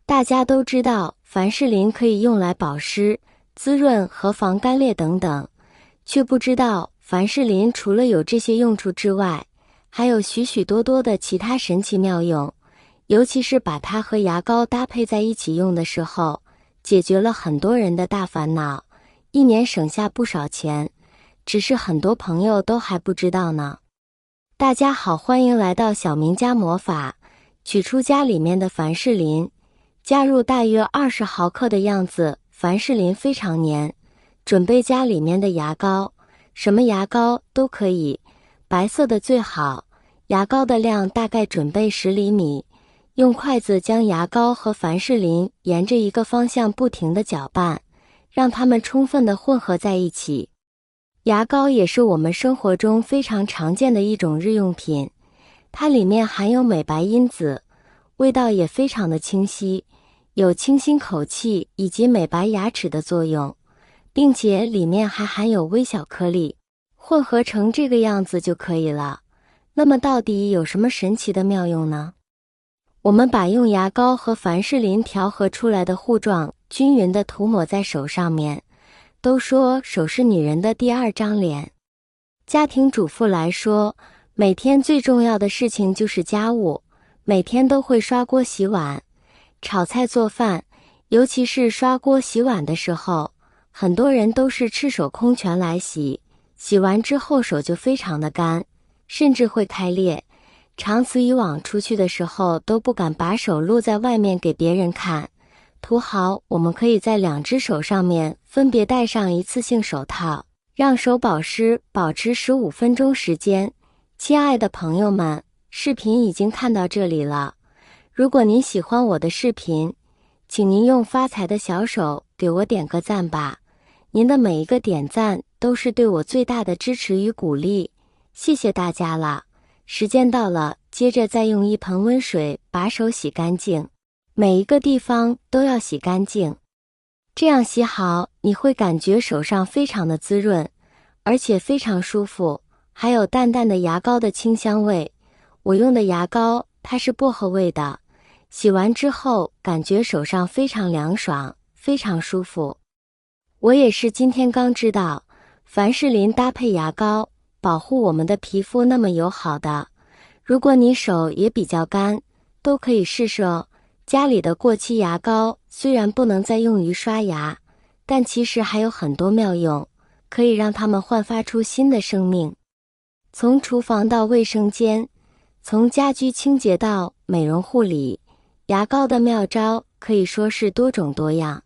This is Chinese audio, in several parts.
大家都知道凡士林可以用来保湿、滋润和防干裂等等，却不知道凡士林除了有这些用处之外，还有许许多多的其他神奇妙用，尤其是把它和牙膏搭配在一起用的时候，解决了很多人的大烦恼，一年省下不少钱，只是很多朋友都还不知道呢。大家好，欢迎来到小明家魔法。取出家里面的凡士林，加入大约20毫克的样子凡士林非常粘。准备家里面的牙膏，什么牙膏都可以，白色的最好。牙膏的量大概准备10厘米，用筷子将牙膏和凡士林沿着一个方向不停地搅拌，让它们充分地混合在一起。牙膏也是我们生活中非常常见的一种日用品，它里面含有美白因子，味道也非常的清晰，有清新口气以及美白牙齿的作用，并且里面还含有微小颗粒，混合成这个样子就可以了。那么到底有什么神奇的妙用呢？我们把用牙膏和凡士林调和出来的糊状均匀地涂抹在手上面。都说手是女人的第2张脸。家庭主妇来说，每天最重要的事情就是家务，每天都会刷锅洗碗、炒菜做饭，尤其是刷锅洗碗的时候，很多人都是赤手空拳来洗，洗完之后手就非常的干，甚至会开裂。长此以往，出去的时候都不敢把手露在外面给别人看。涂好，我们可以在2只手上面分别戴上一次性手套，让手保湿保持15分钟时间。亲爱的朋友们，视频已经看到这里了。如果您喜欢我的视频，请您用发财的小手给我点个赞吧。您的每一个点赞都是对我最大的支持与鼓励，谢谢大家了。时间到了，接着再用一盆温水把手洗干净。每一个地方都要洗干净，这样洗好，你会感觉手上非常的滋润，而且非常舒服，还有淡淡的牙膏的清香味。我用的牙膏它是薄荷味的，洗完之后感觉手上非常凉爽，非常舒服。我也是今天刚知道，凡士林搭配牙膏保护我们的皮肤那么友好的。如果你手也比较干，都可以试试哦。家里的过期牙膏虽然不能再用于刷牙，但其实还有很多妙用，可以让它们焕发出新的生命。从厨房到卫生间，从家居清洁到美容护理，牙膏的妙招可以说是多种多样。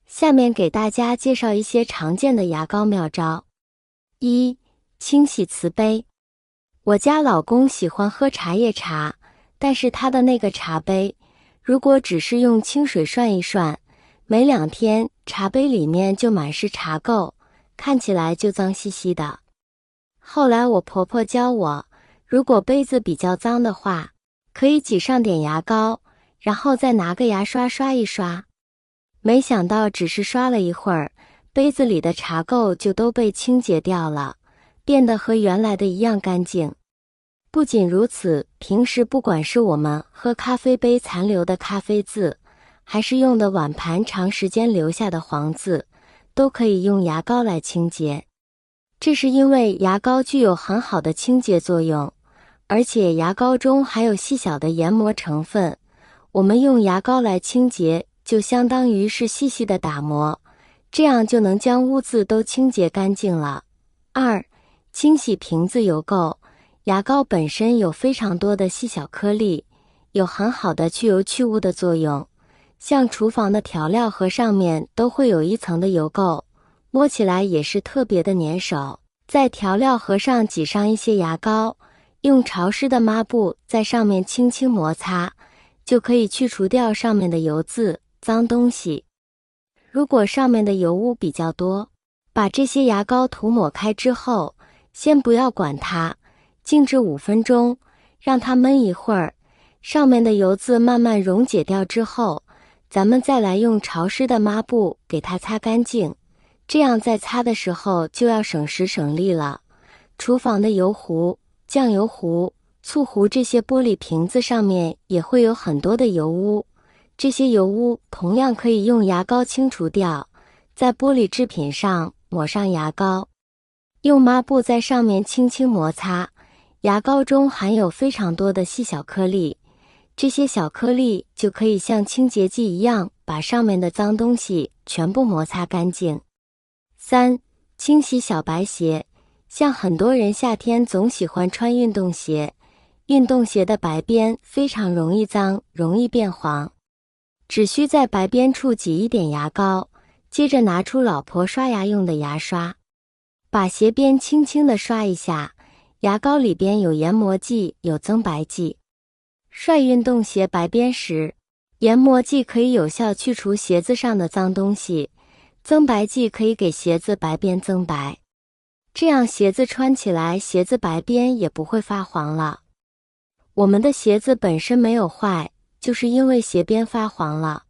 下面给大家介绍一些常见的牙膏妙招。1. 清洗瓷杯。我家老公喜欢喝茶叶茶，但是他的那个茶杯，如果只是用清水涮一涮，没2天茶杯里面就满是茶垢，看起来就脏兮兮的。后来我婆婆教我，如果杯子比较脏的话，可以挤上点牙膏，然后再拿个牙刷刷一刷。没想到只是刷了一会儿，杯子里的茶垢就都被清洁掉了，变得和原来的一样干净。不仅如此，平时不管是我们喝咖啡杯残留的咖啡渍，还是用的碗盘长时间留下的黄渍，都可以用牙膏来清洁。这是因为牙膏具有很好的清洁作用，而且牙膏中还有细小的研磨成分，我们用牙膏来清洁，就相当于是细细的打磨，这样就能将污渍都清洁干净了。2. 清洗瓶子油垢。牙膏本身有非常多的细小颗粒，有很好的去油去污的作用。像厨房的调料盒上面都会有一层的油垢，摸起来也是特别的粘手。在调料盒上挤上一些牙膏，用潮湿的抹布在上面轻轻摩擦，就可以去除掉上面的油渍、脏东西。如果上面的油污比较多，把这些牙膏涂抹开之后，先不要管它，静置5分钟，让它焖一会儿，上面的油渍慢慢溶解掉之后，咱们再来用潮湿的抹布给它擦干净，这样在擦的时候就要省时省力了。厨房的油壶、酱油壶、醋壶这些玻璃瓶子上面也会有很多的油污，这些油污同样可以用牙膏清除掉，在玻璃制品上抹上牙膏，用抹布在上面轻轻摩擦。牙膏中含有非常多的细小颗粒，这些小颗粒就可以像清洁剂一样把上面的脏东西全部摩擦干净。3. 清洗小白鞋。像很多人夏天总喜欢穿运动鞋，运动鞋的白边非常容易脏，容易变黄。只需在白边处挤一点牙膏，接着拿出老婆刷牙用的牙刷，把鞋边轻轻地刷一下。牙膏里边有研磨剂，有增白剂。刷运动鞋白边时，研磨剂可以有效去除鞋子上的脏东西，增白剂可以给鞋子白边增白。这样鞋子穿起来，鞋子白边也不会发黄了。我们的鞋子本身没有坏，就是因为鞋边发黄了，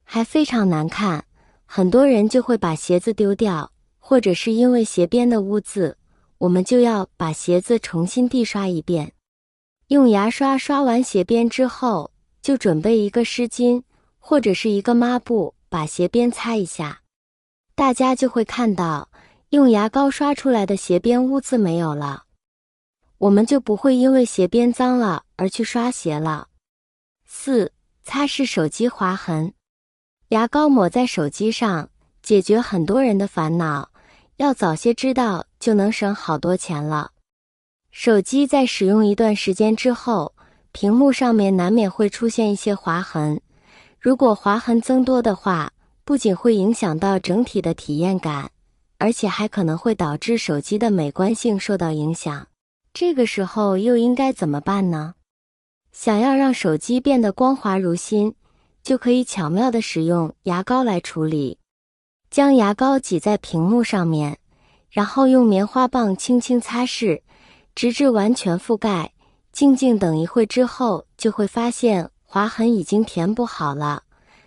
还非常难看，很多人就会把鞋子丢掉，或者是因为鞋边的污渍，我们就要把鞋子重新地刷一遍。用牙刷刷完鞋边之后，就准备一个湿巾或者是一个抹布，把鞋边擦一下，大家就会看到用牙膏刷出来的鞋边污渍没有了，我们就不会因为鞋边脏了而去刷鞋了。4. 擦拭手机划痕。牙膏抹在手机上，解决很多人的烦恼，要早些知道就能省好多钱了。手机在使用一段时间之后，屏幕上面难免会出现一些划痕，如果划痕增多的话，不仅会影响到整体的体验感，而且还可能会导致手机的美观性受到影响。这个时候又应该怎么办呢？想要让手机变得光滑如新，就可以巧妙地使用牙膏来处理。将牙膏挤在屏幕上面，然后用棉花棒轻轻擦拭，直至完全覆盖。静静等一会之后，就会发现划痕已经填补好了，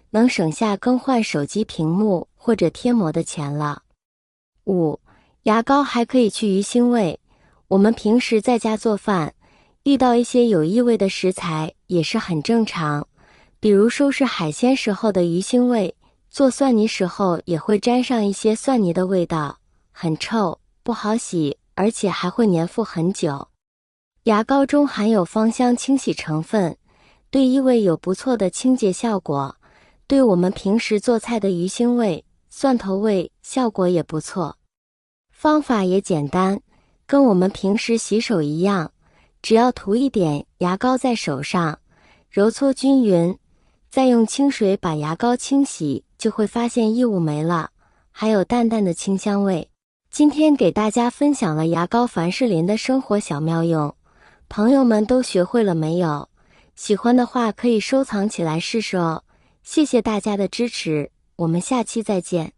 能省下更换手机屏幕或者贴膜的钱了。5. 牙膏还可以去鱼腥味。我们平时在家做饭，遇到一些有异味的食材也是很正常，比如收拾海鲜时候的鱼腥味，做蒜泥时候也会沾上一些蒜泥的味道，很臭，不好洗，而且还会粘附很久。牙膏中含有芳香清洗成分，对异味有不错的清洁效果，对我们平时做菜的鱼腥味、蒜头味效果也不错。方法也简单，跟我们平时洗手一样，只要涂一点牙膏在手上，揉搓均匀，再用清水把牙膏清洗，就会发现异物没了，还有淡淡的清香味。今天给大家分享了牙膏凡士林的生活小妙用，朋友们都学会了没有？喜欢的话可以收藏起来试试哦。谢谢大家的支持，我们下期再见。